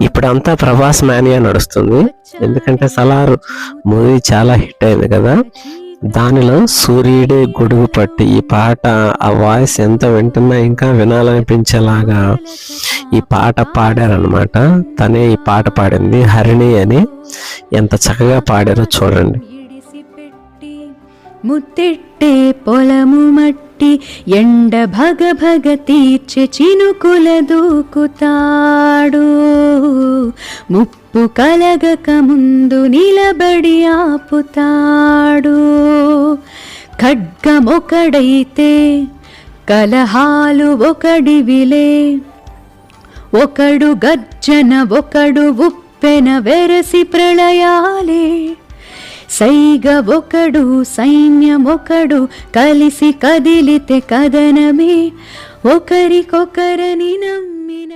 ఇప్పుడంతా ప్రభాస్ మేనియా నడుస్తుంది, ఎందుకంటే సలార్ మూవీ చాలా హిట్ అయింది కదా. దానిలో సూర్యుడే గొడుగు పట్టి ఈ పాట, ఆ వాయిస్ ఎంత వింటున్నా ఇంకా వినాలనిపించేలాగా ఈ పాట పాడారనమాట. తనే ఈ పాట పాడింది, హరిణి అని. ఎంత చక్కగా పాడారో చూడండి. ముత్తెట్టే పొలము మట్టి ఎండ భగ భగ తీర్చె చినుకుల దూకుతాడు, ముప్పు కలగక ముందు నిలబడి ఆపుతాడు. ఖడ్గమొకడైతే కలహాలు ఒకడివిలే, ఒకడు గర్జన ఒకడు ఉప్పెన వెరసి ప్రళయాలే. సైగ ఒకడు సైన్యమొకడు కలిసి కదిలితే కదనమే, ఒకరికొకరని నమ్మి